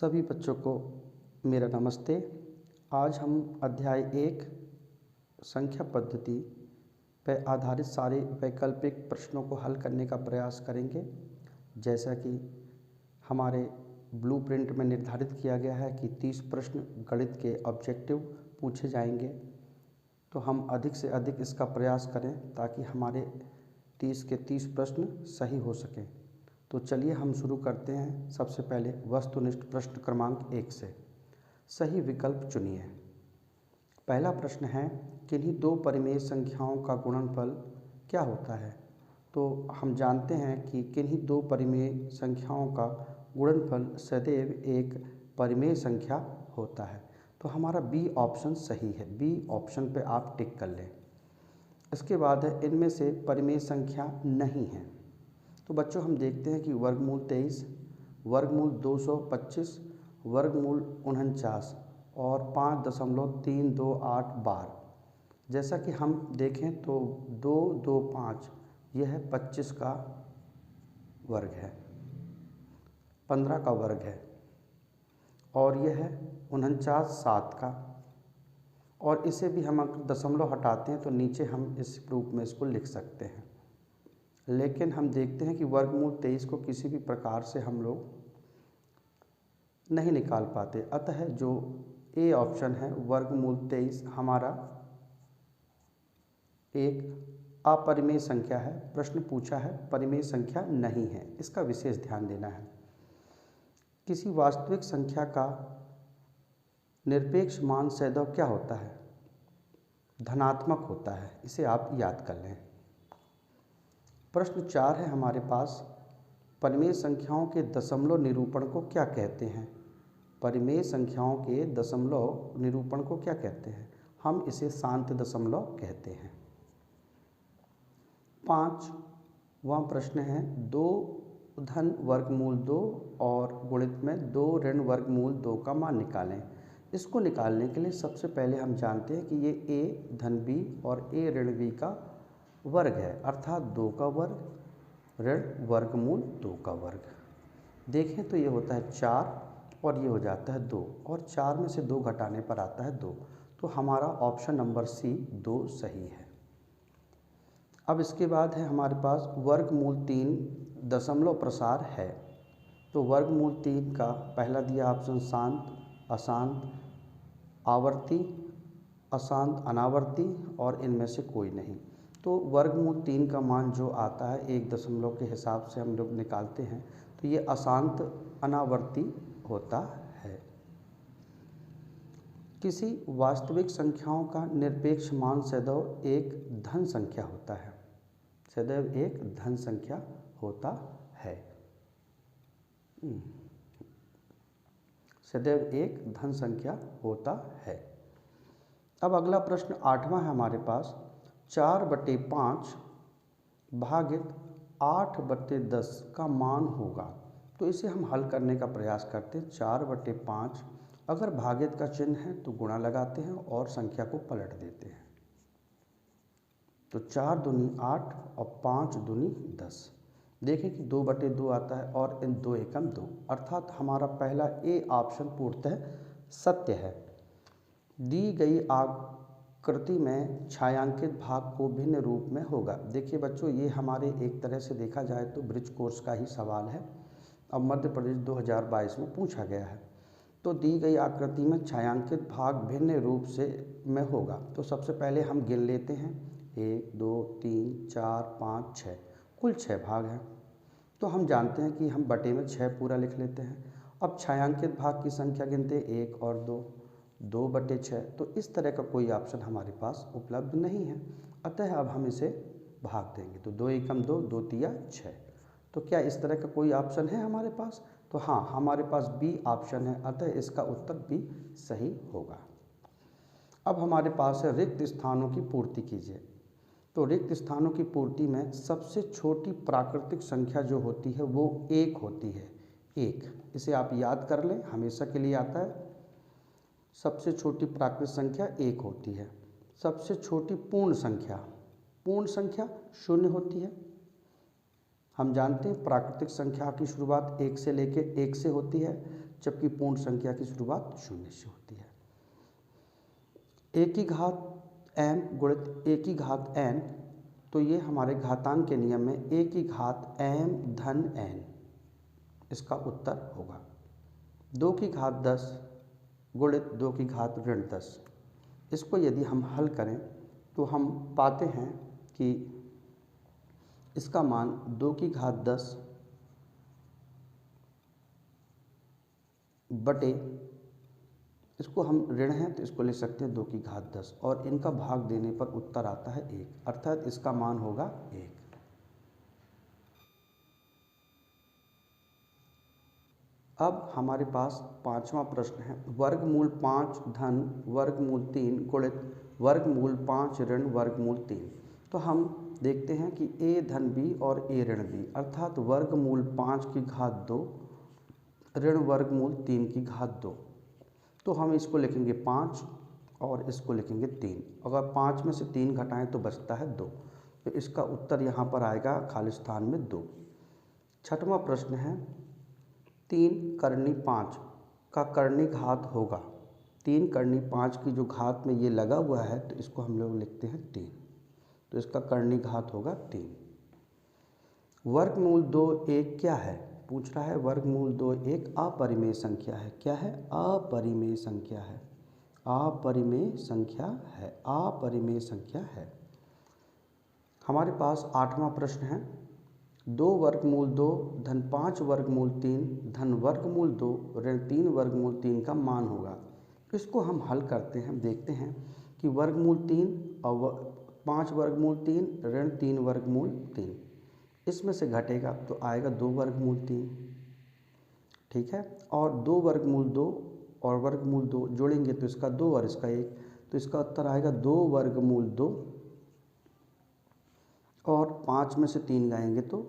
सभी बच्चों को मेरा नमस्ते। आज हम अध्याय 1 संख्या पद्धति पर आधारित सारे वैकल्पिक प्रश्नों को हल करने का प्रयास करेंगे। जैसा कि हमारे ब्लूप्रिंट में निर्धारित किया गया है कि 30 प्रश्न गणित के ऑब्जेक्टिव पूछे जाएंगे, तो हम अधिक से अधिक इसका प्रयास करें ताकि हमारे 30 के 30 प्रश्न सही हो सकें। तो चलिए हम शुरू करते हैं। सबसे पहले वस्तुनिष्ठ प्रश्न क्रमांक 1 से सही विकल्प चुनिए। पहला प्रश्न है, किन्हीं दो परिमेय संख्याओं का गुणनफल क्या होता है? तो हम जानते हैं कि किन्हीं दो परिमेय संख्याओं का गुणनफल सदैव एक परिमेय संख्या होता है। तो हमारा बी ऑप्शन सही है। बी ऑप्शन पे आप टिक कर लें। इसके बाद है, इनमें से परिमेय संख्या नहीं है। तो बच्चों हम देखते हैं कि वर्गमूल 23, वर्गमूल 225, वर्गमूल 49 और 5.328 बार। जैसा कि हम देखें तो 2, 2, 5 यह है 25 का वर्ग है, 15 का वर्ग है, और यह है 49 7 का। और इसे भी हम अगर दशमलव हटाते हैं तो नीचे हम इस रूप में इसको लिख सकते हैं। लेकिन हम देखते हैं कि वर्गमूल 23 को किसी भी प्रकार से हम लोग नहीं निकाल पाते। अतः जो ए ऑप्शन है वर्गमूल 23 हमारा एक अपरिमेय संख्या है। प्रश्न पूछा है, परिमेय संख्या नहीं है, इसका विशेष ध्यान देना है। किसी वास्तविक संख्या का निरपेक्ष मान सदैव क्या होता है? धनात्मक होता है। इसे आप याद कर लें। प्रश्न 4 है हमारे पास, परिमेय संख्याओं के दशमलव निरूपण को क्या कहते हैं? परिमेय संख्याओं के दशमलव निरूपण को क्या कहते हैं? हम इसे शांत दशमलव कहते हैं। 5वां प्रश्न है, 2 धन वर्गमूल 2 और गुणित में 2 ऋण वर्गमूल 2 का मान निकालें। इसको निकालने के लिए सबसे पहले हम जानते हैं कि ये a धन b और a ऋण b का वर्ग है, अर्थात 2 का वर्ग ऋण वर्गमूल 2 का वर्ग। देखें तो ये होता है 4 और ये हो जाता है 2, और 4 में से 2 घटाने पर आता है 2। तो हमारा ऑप्शन नंबर सी 2 सही है। अब इसके बाद है हमारे पास वर्गमूल 3 दशमलव प्रसार है। तो वर्गमूल 3 का पहला दिया ऑप्शन शांत, अशांत, आवर्ती, अशांत, अनावर्ती और इनमें से कोई नहीं। तो वर्गमूल 3 का मान जो आता है 1 दशमलव के हिसाब से हम लोग निकालते हैं, तो ये अशांत अनावर्ती होता है। किसी वास्तविक संख्याओं का निरपेक्ष मान सदैव एक धन संख्या होता है। सदैव एक धन संख्या होता है। सदैव एक धन संख्या होता है। अब अगला प्रश्न 8वां है हमारे पास, 4/5 भागित 8/10 का मान होगा। तो इसे हम हल करने का प्रयास करते हैं। 4/5 अगर भागित का चिन्ह है तो गुणा लगाते हैं और संख्या को पलट देते हैं। तो 4 दूनी 8 और 5 दूनी 10। देखें कि 2/2 आता है और इन 2 एकम 2, अर्थात हमारा पहला ए ऑप्शन पूर्णतः सत्य है। दी गई आकृति में छायांकित भाग को भिन्न रूप में होगा। देखिए बच्चों, ये हमारे एक तरह से देखा जाए तो ब्रिज कोर्स का ही सवाल है। अब मध्य प्रदेश 2022 में पूछा गया है। तो दी गई आकृति में छायांकित भाग भिन्न रूप से में होगा। तो सबसे पहले हम गिन लेते हैं, 1 2 3 4 5 6, कुल 6 भाग हैं। तो हम जानते हैं कि हम बटे में 6 पूरा लिख लेते हैं। अब छायांकित भाग की संख्या गिनते 1 और 2, 2/6। तो इस तरह का कोई ऑप्शन हमारे पास उपलब्ध नहीं है। अतः अब हम इसे भाग देंगे। तो 2 एकम 2, 2 तिया 6। तो क्या इस तरह का कोई ऑप्शन है हमारे पास? तो हाँ, हमारे पास बी ऑप्शन है। अतः इसका उत्तर बी सही होगा। अब हमारे पास है रिक्त स्थानों की पूर्ति कीजिए। तो रिक्त स्थानों की पूर्ति में सबसे छोटी प्राकृतिक संख्या जो होती है वो 1 होती है। 1, इसे आप याद कर लें, हमेशा के लिए आता है। सबसे छोटी प्राकृतिक संख्या 1 होती है। सबसे छोटी पूर्ण संख्या 0 होती है। हम जानते हैं प्राकृतिक संख्या की शुरुआत 1 से लेकर 1 से होती है। जबकि पूर्ण संख्या की शुरुआत शून्य से होती है। ए की घात m गुणित ए की घात n, तो ये हमारे घातांक के नियम में ए की घात m धन n इसका उत्तर होगा। 2 की घात 10 गुणित 2 की घात ऋण 10, इसको यदि हम हल करें तो हम पाते हैं कि इसका मान 2 की घात 10 बटे, इसको हम ऋण है तो इसको ले सकते हैं 2 की घात 10 और इनका भाग देने पर उत्तर आता है 1, अर्थात इसका मान होगा 1। अब हमारे पास 5वां प्रश्न है, वर्गमूल 5 धन वर्गमूल 3 गुणित वर्गमूल 5 ऋण वर्गमूल 3। तो हम देखते हैं कि a धन b और a ऋण b, अर्थात वर्गमूल 5 की घात 2 ऋण वर्गमूल 3 की घात 2। तो हम इसको लिखेंगे 5 और इसको लिखेंगे 3। अगर 5 में से 3 घटाएं तो बचता है 2, तो इसका उत्तर यहाँ पर आएगा खाली स्थान में 2। 6वां प्रश्न है, 3 करनी 5 का करनी घात होगा। 3 करनी 5 की जो घात में ये लगा हुआ है तो इसको हम लोग लिखते हैं 3, तो इसका करनी घात होगा 3। वर्गमूल 2 1 क्या है? पूछ रहा है वर्गमूल 2 एक अपरिमेय संख्या है। क्या है? अपरिमेय संख्या है। अपरिमेय संख्या है। अपरिमेय संख्या है। हमारे पास 8वां प्रश्न है, 2 वर्गमूल 2 धन 5 वर्गमूल 3 धन वर्गमूल 2 ऋण 3 वर्गमूल 3 का मान होगा। इसको हम हल करते हैं, देखते हैं कि वर्गमूल 3 और 5 वर्गमूल 3 ऋण 3 वर्गमूल 3, इसमें से घटेगा तो आएगा 2 वर्गमूल 3, ठीक है। और 2 वर्गमूल 2 और वर्गमूल 2 जोड़ेंगे तो इसका 2 और इसका 1, तो इसका उत्तर आएगा 2 वर्गमूल 2 और 5 में से 3 गाएंगे तो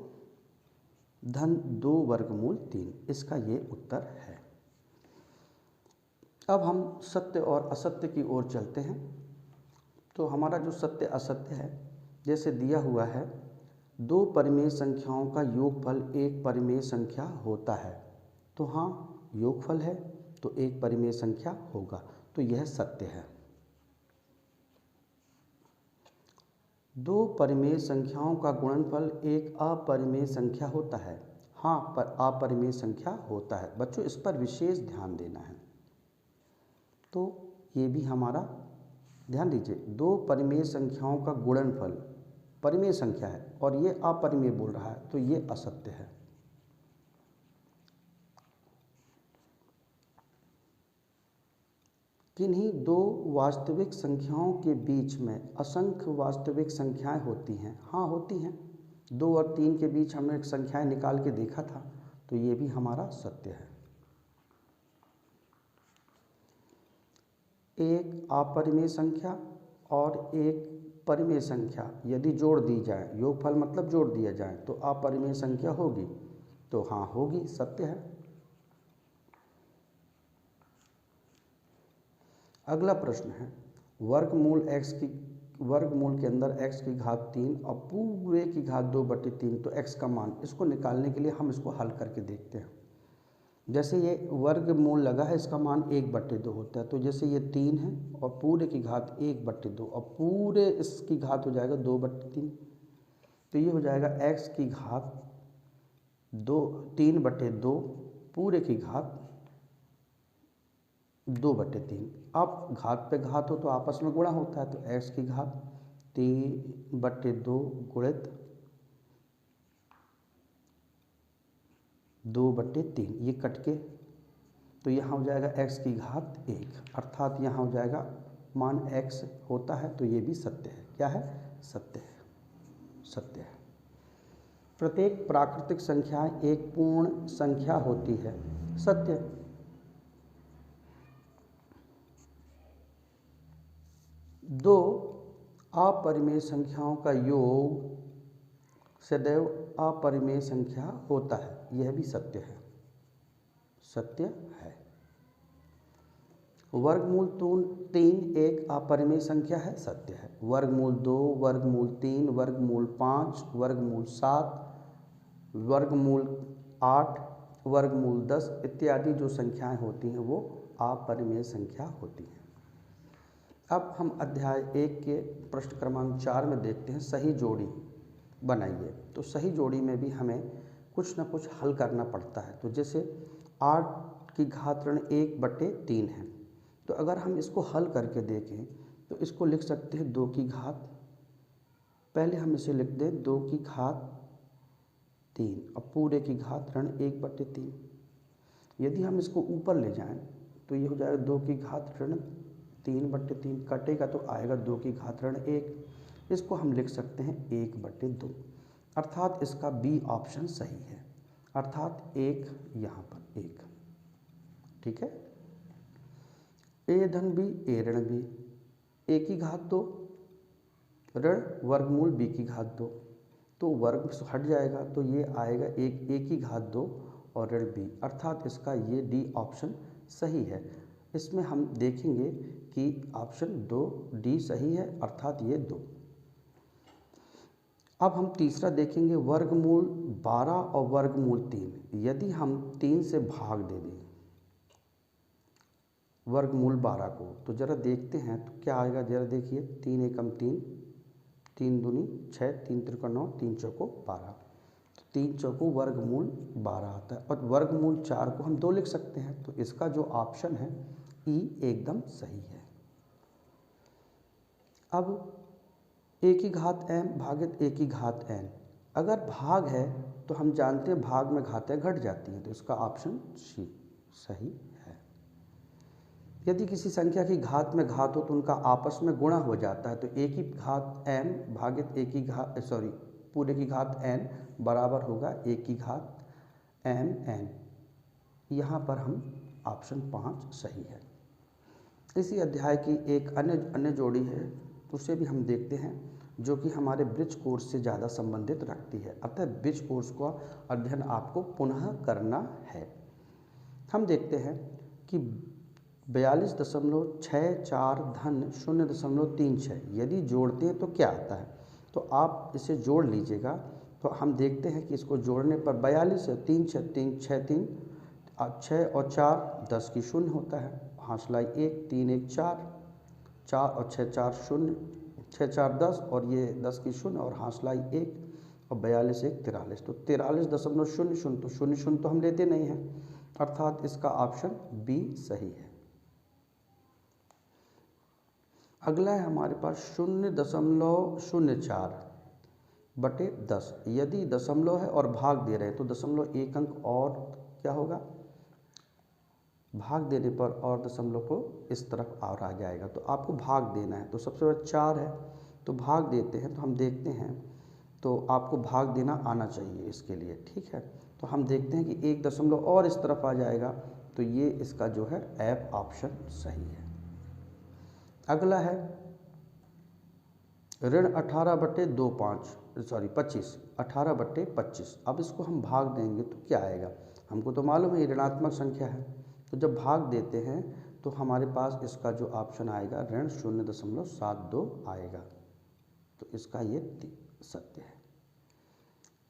धन 2 वर्गमूल 3, इसका ये उत्तर है। अब हम सत्य और असत्य की ओर चलते हैं। तो हमारा जो सत्य असत्य है, जैसे दिया हुआ है 2 परिमेय संख्याओं का योगफल एक परिमेय संख्या होता है, तो हाँ योगफल है तो एक परिमेय संख्या होगा, तो यह सत्य है। 2 परिमेय संख्याओं का गुणनफल एक अपरिमेय संख्या होता है, हाँ पर अपरिमेय संख्या होता है। बच्चों इस पर विशेष ध्यान देना है, तो ये भी हमारा ध्यान दीजिए। 2 परिमेय संख्याओं का गुणनफल परिमेय संख्या है और ये अपरिमेय बोल रहा है, तो ये असत्य है। किन्हीं 2 वास्तविक संख्याओं के बीच में असंख्य वास्तविक संख्याएं होती हैं, हाँ होती हैं। 2 और 3 के बीच हमने संख्याएं निकाल के देखा था, तो ये भी हमारा सत्य है। एक अपरिमेय संख्या और एक परिमेय संख्या यदि जोड़ दी जाए, योगफल मतलब जोड़ दिया जाए, तो अपरिमेय संख्या होगी, तो हाँ होगी, सत्य है। अगला प्रश्न है, वर्गमूल के अंदर x की घात 3 और पूरे की घात 2/3, तो x का मान, इसको निकालने के लिए हम इसको हल करके देखते हैं। जैसे ये वर्गमूल लगा है, इसका मान 1/2 होता है, तो जैसे ये 3 है और पूरे की घात 1/2 और पूरे इसकी घात हो जाएगा 2/3, तो ये हो जाएगा x की घात 3/2 पूरे की घात 2/3। अब घात पे घात हो तो आपस में गुणा होता है, तो x की घात 3/2 गुणित 2/3, ये कट के तो यहाँ हो जाएगा x की घात 1, अर्थात यहाँ हो जाएगा मान x होता है, तो ये भी सत्य है। क्या है? सत्य है, सत्य है। प्रत्येक प्राकृतिक संख्या एक पूर्ण संख्या होती है, सत्य। दो अपरिमेय संख्याओं का योग सदैव अपरिमेय संख्या होता है, यह भी सत्य है, सत्य है। वर्गमूल 3 एक अपरिमेय संख्या है, सत्य है। वर्गमूल 2 वर्गमूल 3 वर्गमूल 5 वर्गमूल 7 वर्गमूल 8 वर्गमूल 10 इत्यादि जो संख्याएं होती हैं वो अपरिमेय संख्या होती हैं। अब हम अध्याय 1 के प्रश्न क्रमांक 4 में देखते हैं सही जोड़ी बनाइए। तो सही जोड़ी में भी हमें कुछ ना कुछ हल करना पड़ता है। तो जैसे 8 की घात ऋण 1/3 है, तो अगर हम इसको हल करके देखें तो इसको लिख सकते हैं 2 की घात, पहले हम इसे लिख दें 2 की घात 3 और पूरे की घात ऋण 1/3। यदि हम इसको ऊपर ले जाएं तो ये हो जाएगा 2 की घात ऋण 3/3, कटेगा तो आएगा 2 की घात ऋण 1। इसको हम लिख सकते हैं 1/2, अर्थात इसका बी ऑप्शन सही है, अर्थात 1 यहाँ पर 1। ठीक है। ए धन बी ए ऋण बी, ए की घात 2 ऋण वर्गमूल बी की घात 2, तो वर्ग हट जाएगा तो ये आएगा 1 ए की घात 2 और ऋण बी, अर्थात इसका ये डी ऑप्शन सही है। इसमें हम देखेंगे कि ऑप्शन 2 डी सही है, अर्थात ये 2। अब हम तीसरा देखेंगे वर्गमूल 12 और वर्गमूल 3। यदि हम 3 से भाग दे दें वर्गमूल 12 को तो ज़रा देखते हैं तो क्या आएगा। ज़रा देखिए 3 एकम 3, 3 दूनी 6, 3 त्रिका 9, 3 चौको 12, तो 3 चौको वर्गमूल 12 आता है। और वर्गमूल 4 को हम 2 लिख सकते हैं, तो इसका जो ऑप्शन है ई एकदम सही है। अब ए की घात m भागित ए की घात n, अगर भाग है तो हम जानते हैं भाग में घातें घट जाती हैं, तो इसका ऑप्शन सी सही है। यदि किसी संख्या की घात में घात हो तो उनका आपस में गुणा हो जाता है, तो ए की घात m भागित ए की घात पूरे की घात n बराबर होगा ए की घात mn। यहाँ पर हम ऑप्शन 5 सही है। इसी अध्याय की एक अन्य जोड़ी है, उसे भी हम देखते हैं, जो कि हमारे ब्रिज कोर्स से ज़्यादा संबंधित रखती है, अतः ब्रिज कोर्स का अध्ययन आपको पुनः करना है। हम देखते हैं कि 42.64 धन 0.36 यदि जोड़ते हैं तो क्या आता है, तो आप इसे जोड़ लीजिएगा। तो हम देखते हैं कि इसको जोड़ने पर 42 है, 3 6 3 6 3 6 और 4 10 की 0 होता है, हाशलाई 1 3 1 4 4 और 6 4 0 6 4 10 और ये 10 की 0 और हाशलाई 1 और 42 1 43, तो 43.00 तो 0 तो हम लेते नहीं हैं, अर्थात इसका ऑप्शन बी सही है। अगला है हमारे पास 0.04/10। यदि दशमलव है और भाग दे रहे हैं तो दशमलव 1 अंक और क्या होगा, भाग देने पर और दशमलव को इस तरफ और आ जाएगा, तो आपको भाग देना है। तो सबसे बड़ा 4 है तो भाग देते हैं, तो हम देखते हैं तो आपको भाग देना आना चाहिए इसके लिए। ठीक है, तो हम देखते हैं कि 1 दशमलव और इस तरफ आ जाएगा, तो ये इसका जो है एफ ऑप्शन सही है। अगला है ऋण 18/25 18/25। अब इसको हम भाग देंगे तो क्या आएगा, हमको तो मालूम है ये ऋणात्मक संख्या है, तो जब भाग देते हैं तो हमारे पास इसका जो ऑप्शन आएगा ऋण 0.72 आएगा, तो इसका ये सत्य है।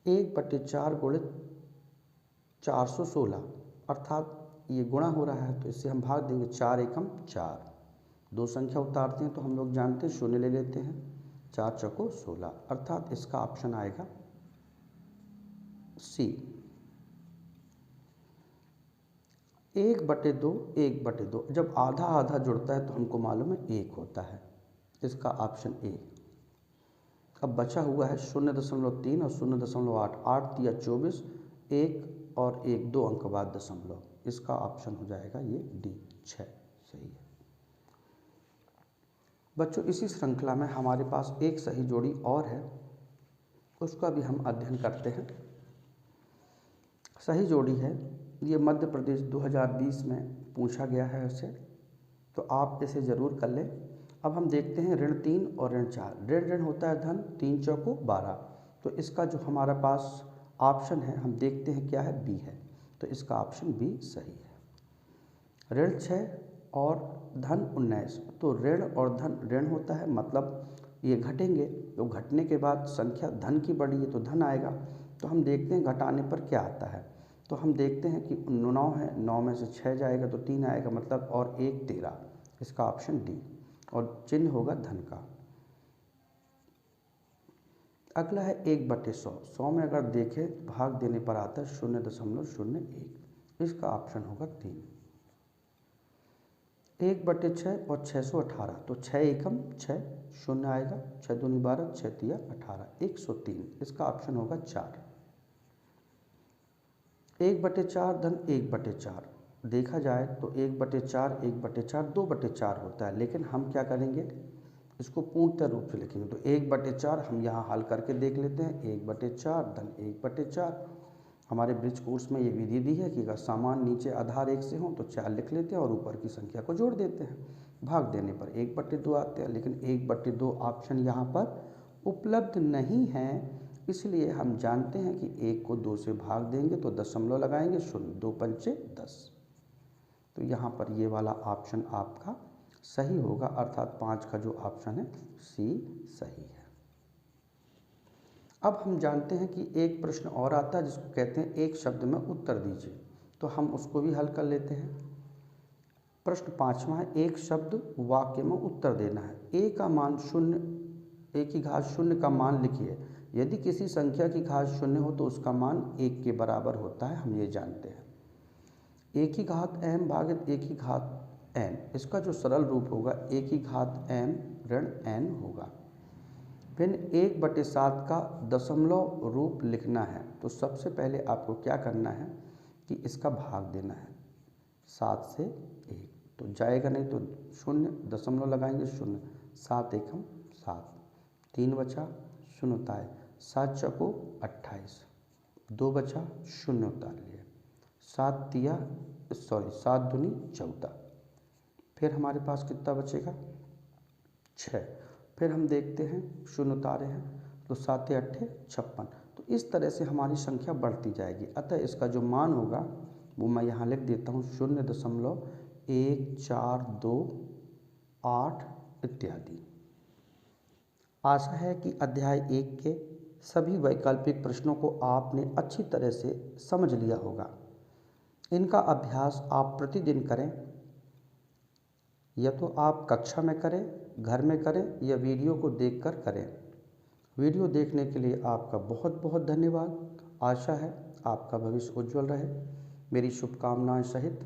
1/4 गुणित 416, अर्थात ये गुणा हो रहा है तो इससे हम भाग देंगे 4 एकम 4, 2 संख्या उतारते हैं तो हम लोग जानते हैं 0 ले लेते हैं, 4 चौको 16, अर्थात इसका ऑप्शन आएगा सी। 1/2 जब आधा आधा जुड़ता है तो हमको मालूम है 1 होता है, इसका ऑप्शन ए। अब बचा हुआ है 0.3 और 0.8, 8 तिया 24, 1 और 1 2 अंक बाद दशमलव, इसका ऑप्शन हो जाएगा ये डी 6 सही है। बच्चों इसी श्रृंखला में हमारे पास एक सही जोड़ी और है, उसका भी हम अध्ययन करते हैं। सही जोड़ी है, ये मध्य प्रदेश 2020 में पूछा गया है इसे, तो आप इसे ज़रूर कर लें। अब हम देखते हैं ऋण 3 और ऋण 4। ऋण ऋण होता है धन, 3 चौको 12, तो इसका जो हमारा पास ऑप्शन है हम देखते हैं क्या है, बी है, तो इसका ऑप्शन बी सही है। ऋण 6 और धन 19, तो ऋण और धन ऋण होता है, मतलब ये घटेंगे, तो घटने के बाद संख्या धन की बढ़ी है तो धन आएगा, तो हम देखते हैं घटाने पर क्या आता है, तो हम देखते हैं कि 9 है, 9 में से 6 जाएगा तो 3 आएगा, मतलब और 1 13, इसका ऑप्शन डी, और चिन्ह होगा धन का। अगला है 1/100। 100 में अगर देखें तो भाग देने पर आता है 0.01, इसका ऑप्शन होगा 3। 1/6 और 618, तो 6 एकम 6, 0 आएगा, 6 दूनी 12, 6 तिया 18, 103, इसका ऑप्शन होगा 4। 1/4 धन 1/4, देखा जाए तो 1/4 1/4 2/4 होता है, लेकिन हम क्या करेंगे, इसको पूर्णतः रूप से लिखेंगे। तो 1/4 हम यहाँ हल करके देख लेते हैं। 1/4 धन 1/4, हमारे ब्रिज कोर्स में ये विधि दी है कि अगर सामान नीचे आधार 1 से हो तो 4 लिख लेते हैं और ऊपर की संख्या को जोड़ देते हैं। भाग देने पर 1/2 आते हैं, लेकिन 1/2 ऑप्शन यहाँ पर उपलब्ध नहीं है, इसलिए हम जानते हैं कि 1 को 2 से भाग देंगे तो दशमलव लगाएंगे, 0, 2 पंचे 10। तो यहाँ पर ये वाला ऑप्शन आपका सही होगा, अर्थात 5 का जो ऑप्शन है सी सही है। अब हम जानते हैं कि एक प्रश्न और आता है जिसको कहते हैं एक शब्द में उत्तर दीजिए, तो हम उसको भी हल कर लेते हैं। प्रश्न 5वां है, एक शब्द वाक्य में उत्तर देना है। ए का मान 0, ए की घात 0 का मान लिखिए। यदि किसी संख्या की घात 0 हो तो उसका मान 1 के बराबर होता है, हम ये जानते हैं। ए की घात m भागित ए की घात n, इसका जो सरल रूप होगा ए की घात m ऋण n होगा। फिर 1/7 का दशमलव रूप लिखना है, तो सबसे पहले आपको क्या करना है कि इसका भाग देना है 7 से 1, तो जाएगा नहीं तो 0, दशमलव लगाएंगे 0, 7 एकम 7, 3 बचा, 0 उतारे, 7 चौको 28, 2 बचा, 0 उतार लिया, 7 दूनी 14, फिर हमारे पास कितना बचेगा 6। फिर हम देखते हैं 0 उतारे हैं तो 7 8 56, तो इस तरह से हमारी संख्या बढ़ती जाएगी। अतः इसका जो मान होगा वो मैं यहाँ लिख देता हूँ 0.1428 इत्यादि। आशा है कि अध्याय 1 के सभी वैकल्पिक प्रश्नों को आपने अच्छी तरह से समझ लिया होगा। इनका अभ्यास आप प्रतिदिन करें, या तो आप कक्षा में करें, घर में करें, या वीडियो को देखकर करें। वीडियो देखने के लिए आपका बहुत बहुत धन्यवाद। आशा है आपका भविष्य उज्जवल रहे। मेरी शुभकामनाएं सहित